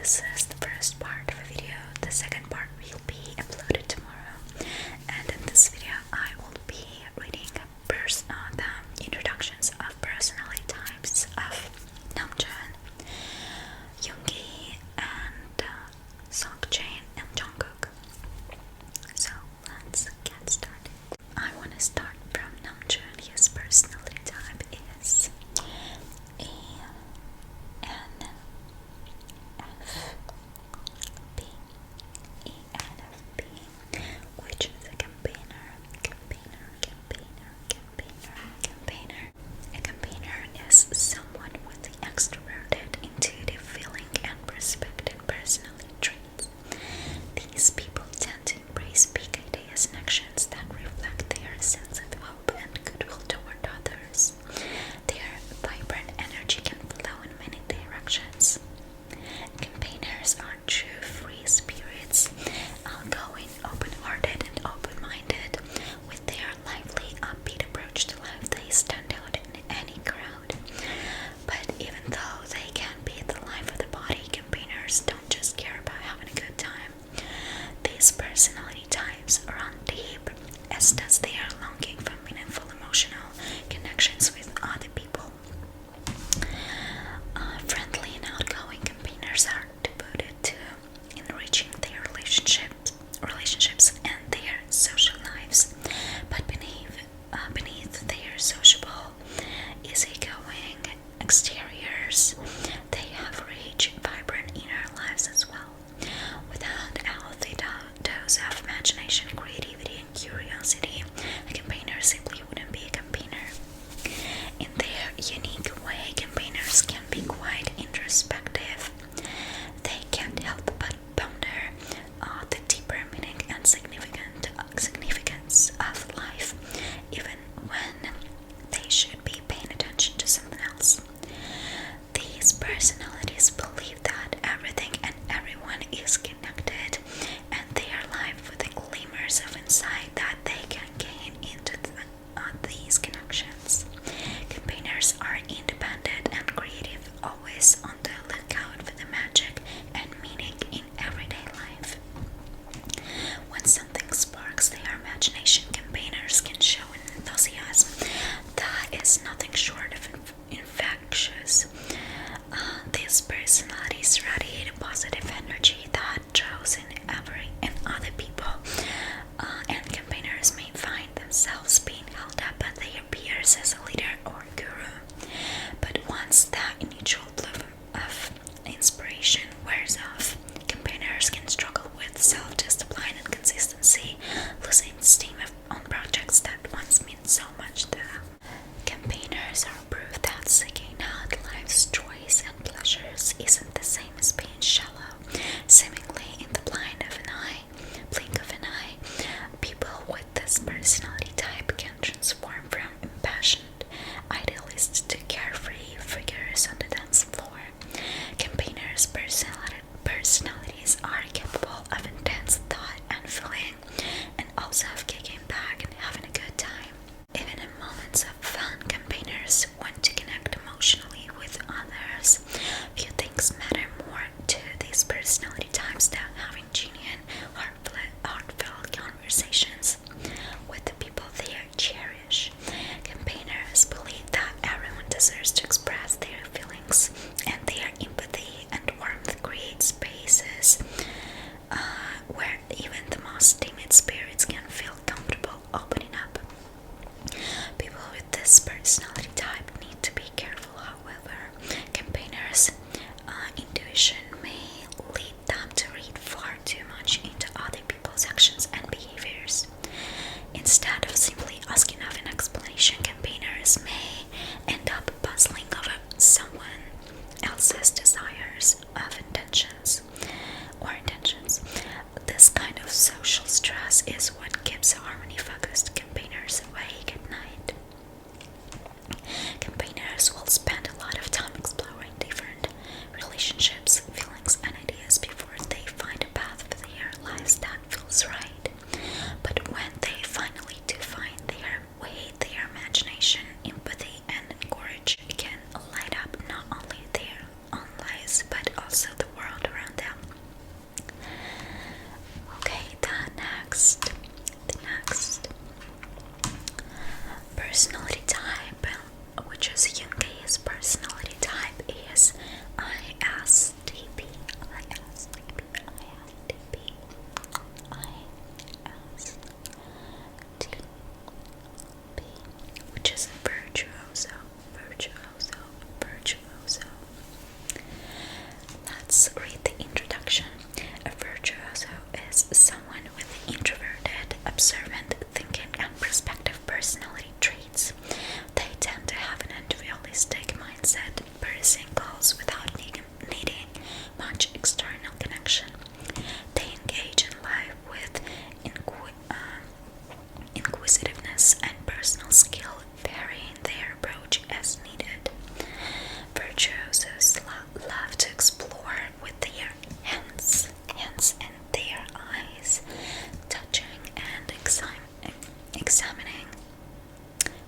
this is the first part of a video. The second part will be uploaded tomorrow. And in this video, I will be reading the introductions of personality types of Namjoon, Yoongi, and Seokjin and Jungkook. So let's get started. I want to start from Namjoon. His personality type is ENFP, which is a compaigner. A compaigner is someone with the extroverted, intuitive feeling and perspective personality traits. These people tend to embrace big ideas and actions that reflect their sense of hope and goodwill toward others. Their vibrant energy can flow in many directions. Compainers are true free spirits, outgoing, open-hearted, and open-minded. With their lively, upbeat approach to life, they stand out in any crowd. But even though they can be the life of the body, compainers don't just care about having a good time. These personality types run deep, as does their longing for meaningful emotional connections with other people. Friendly and outgoing compainers are devoted to enriching their relationships and their social lives. But beneath their sociable, easygoing exteriors, they have rich, vibrant inner lives as well. Without a healthy dose of imagination, creativity, and curiosity, a compainer simply wouldn't be a compainer. In their unique way, compainers can be quite introspective. They can't help but ponder the deeper meaning and significance of life, even when they should be paying attention to something else. These personalities believe that everything and everyone is connected, and they are alive with the glimmers of insight that they can gain into these connections. Compainers are independent and creative, always on the lookout for the magic and meaning in everyday life. When something sparks their imagination, compainers can show an enthusiasm that is nothing short of infectious. These personalities radiate a positive energy that draws in other people, and compainers may find themselves being held up by their peers as a leader or guru. But once that initial bloom of inspiration wears off, compainers can struggle with self-discipline and consistency, losing steam on projects that once meant so much to them. Compainers are proof that seeking out life's joys and pleasures isn't the same as being shallow, seemingly in the blink of an eye. People with this personality type can transform from impassioned idealists to carefree figures on the dance floor. Compainers' personalities are capable of intense thought and feeling, and also of kicking back and having a good time. Even in moments of fun, compainers want to connect emotionally with others. Few things matter more to these personality types than having genuine, heartfelt conversations with the people they cherish. Compainers believe that everyone deserves to express their feelings, and their empathy and warmth create spaces where even the most timid spirits can feel comfortable opening up. People with this personality type need to be careful, however. Compainers' intuition may lead them to read far too much into other people's actions and behaviors. Instead of simply asking of an explanation, compainers may end up puzzling over someone else's desires of intentions. This kind of social stress is what keeps harmony-focused compainers awake at night. Compainers will spend a lot of time exploring different relationships, feelings, and ideas before they find a path for their lives that feels right. But when they finally do find their way, their imagination, empathy, and courage can light up not only their own lives but also the world around let's read the introduction. A virtuoso is someone with introverted, observant thinking and perspective personality traits. They tend to have an individualistic mindset, pursuing goals without needing much external connection. They engage in life with inquisitiveness and personal skill, varying their approach as needed. Virtuosos love to explore with their hands and their eyes, touching and examining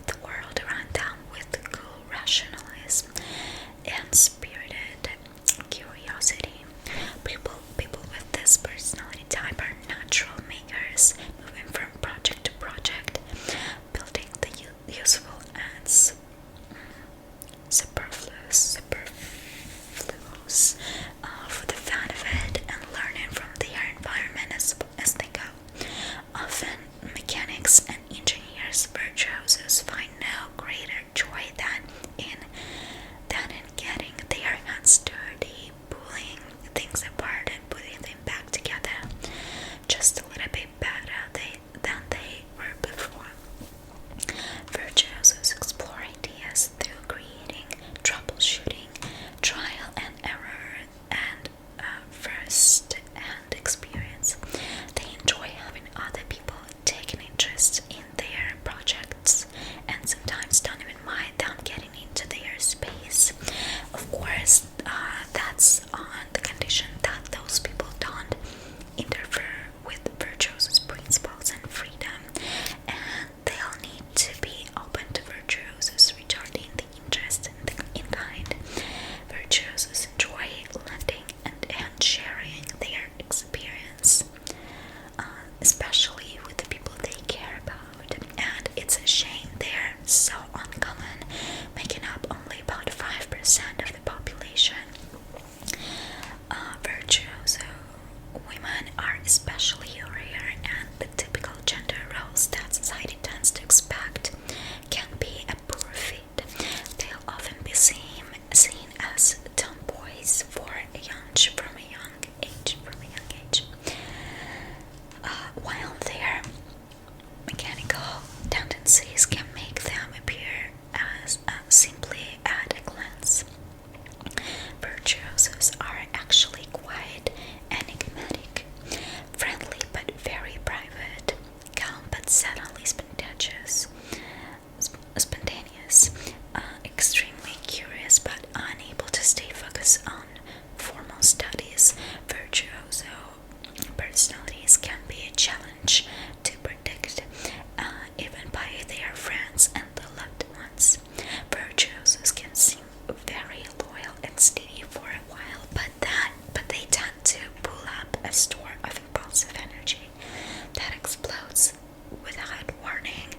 the world around them with cool rationalism and spirited curiosity. People with this personality type are natural makers, moving from project to project, building the useful and superfluous for the fun of it, and learning from their environment as they go. Often, mechanics and engineers, virtuosos find no greater joy than in getting their hands dirty, pulling things apart and putting them back together just a little bit better than they were before. Virtuosos explore ideas through creating, troubleshooting, trial and error, and first-hand experience. They enjoy having other people take an interest in their projects and sometimes don't even mind them getting into their space. Of course, that's on the condition that those people don't interfere with virtuosos' principles and freedom, and they'll need to be open to virtuosos returning the interest in kind. Virtuosos enjoy lending and sharing their experience, especially with the people they care about, and it's a shame they're so uncommon, making up only about 5% of the population. Virtuoso women are especially rare, and the typical gender roles that society tends to expect can be a poor fit. They'll often be seen as tomboys from a young age. While their mechanical tendencies can make them appear as simply at a glance. Virtuosos are actually quite enigmatic, friendly but very private, calm but suddenly spontaneous, extremely curious but unable to stay focused on formal studies. Virtuoso personalities can be a challenge to predict, even by their friends and the loved ones. Virtuosos can seem very loyal and steady for a while, but they tend to pull up a store of impulsive energy that explodes without warning,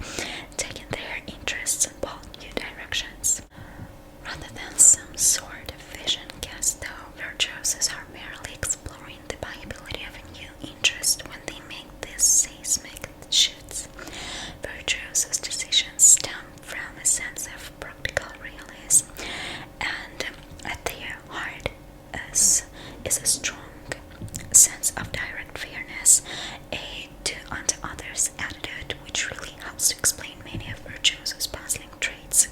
taking their interests in bold new directions. Rather than some sort of vision quest, though, virtuosos are merely exploring the viability of a new interest when they make these seismic shifts. Virtuosos' decisions stem from a sense of practical realism, and at their heart is a strong sense of direct fairness, a do unto others attitude, which really helps to explain many of virtuosos' puzzling traits.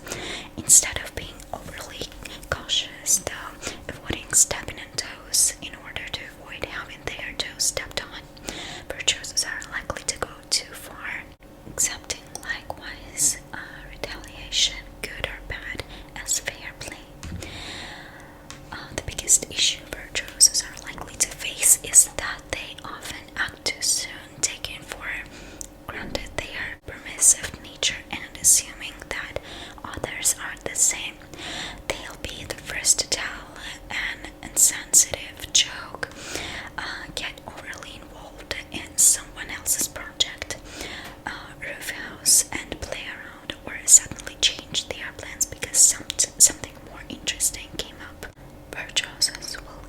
Instead of being overly cautious, though, avoiding stepping on toes in order to avoid having their toes stepped on, virtuosos are likely to go too far, accepting likewise retaliation, good or bad, as fair play. The biggest issue virtuosos are likely to face is that they often act too soon, taking for granted their permissive nature and assuming that others are the same. They'll be the first to tell an insensitive joke, get overly involved in someone else's project, roof house and play around, or suddenly change their plans because something more interesting came up. Virtuosos will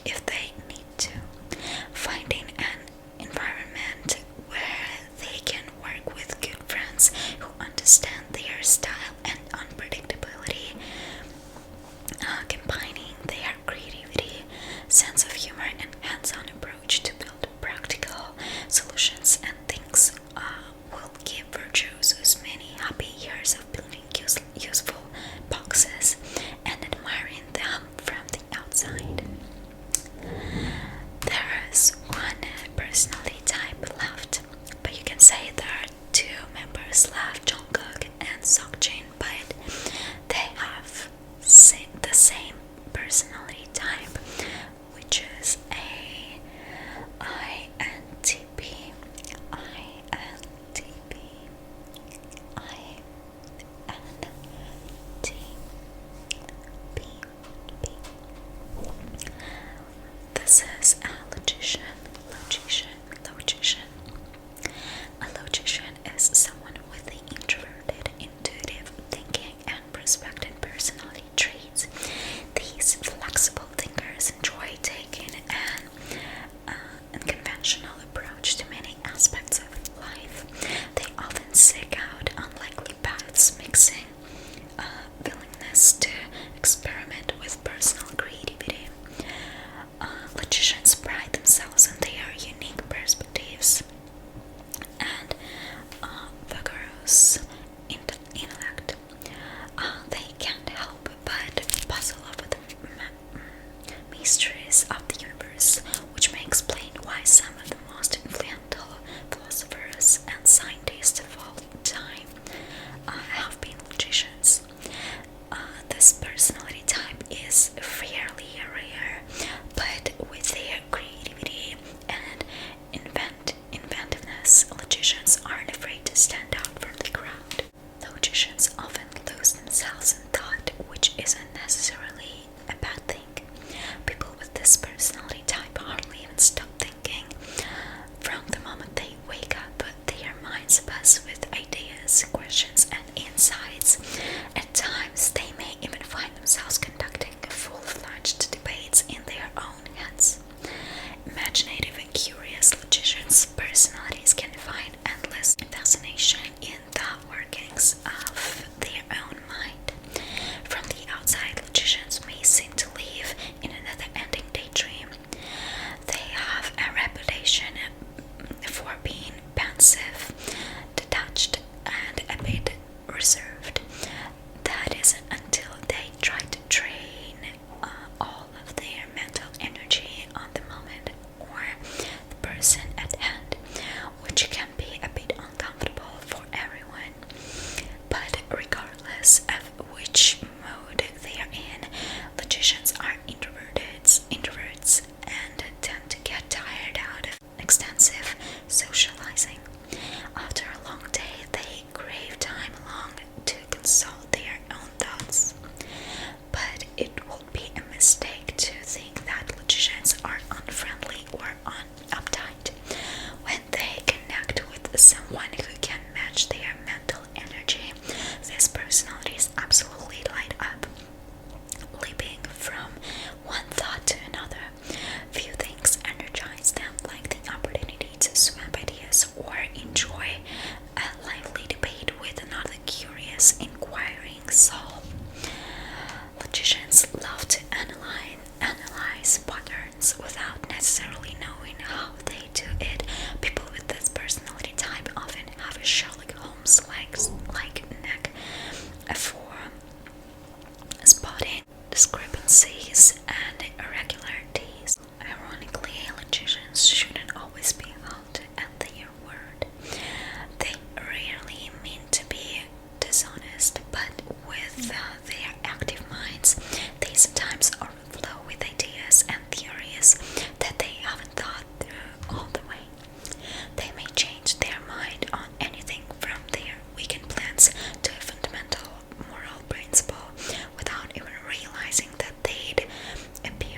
if they need to. Finding an environment where they can work with good friends who understand their style and unpredictability, combining their creativity, sense of humor, and hands-on approach to build practical solutions and things will give virtuosos many happy years of building useful boxes and admiring them from the outside. There is one personality type left, but you can say there are two members left, Jungkook and Seokjin, but they have the same personality type, which is a INTP. This is a logician. A logician is someone with the introverted, intuitive thinking and perspective personality traits. These flexible thinkers enjoy taking an unconventional approach to many aspects of life. They often seek out unlikely paths, mixing willingness to experiment with personal creativity. Logicians pride themselves on their unique perspectives and vigorous intellect. They can't help but puzzle over the mysteries of the universe, which may explain why some of the most influential philosophers and scientists of all time have been logicians. This personality type is fairly rare, but with their creativity and inventiveness, logicians aren't afraid to stand out from the crowd. Logicians often lose themselves in thought, which isn't necessarily a bad thing. People with this personality type hardly even stop thinking. From the moment they wake up, their minds buzz with ideas, questions, and insights. At times, they may even find themselves conducting full-fledged debates in their own heads. Imaginative and curious logicians' personalities can find endless fascination in the workings of their own mind. From the outside, logicians may seem to live in a never-ending daydream. They have a reputation for being pensive, detached, and a bit reserved. That is until they try to train all of their mental energy on the moment or the person at hand, which can be a bit uncomfortable for everyone. But regardless of which mode they are in, logicians are introverts and tend to get tired out of extensive socializing. After a long day, they crave time alone to consult their own thoughts. But it would be a mistake to think that logicians are unfriendly or uptight. When they connect with someone who can match their mental energy, these personalities absolutely light up, leaping from one thought to another. Few things energize them like the opportunity to swap ideas or enjoy a lively debate with another curious, inquiring soul. Logicians love to analyze patterns without necessarily knowing how they do it. People with this personality type often have a Sherlock Holmes-like knack for spotting discrepancies and irregularities. Ironically, logicians shouldn't always be held at their word. They rarely mean to be dishonest, but with their active minds, they sometimes overflow with ideas and theories that they haven't thought through all the way. They may change their mind on anything from their weekend plans to a fundamental moral principle without even realizing that they'd appear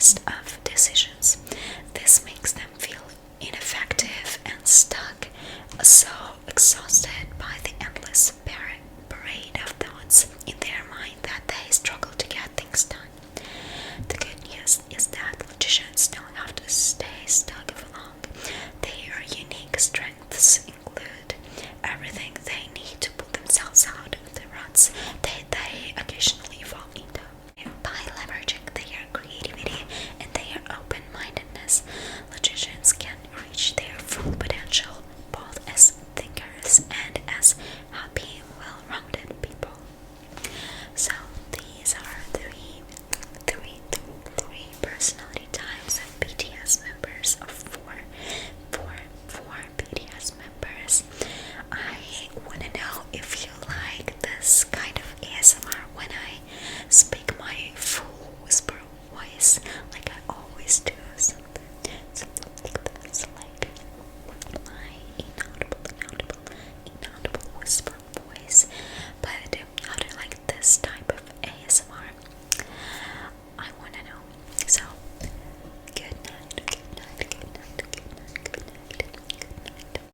list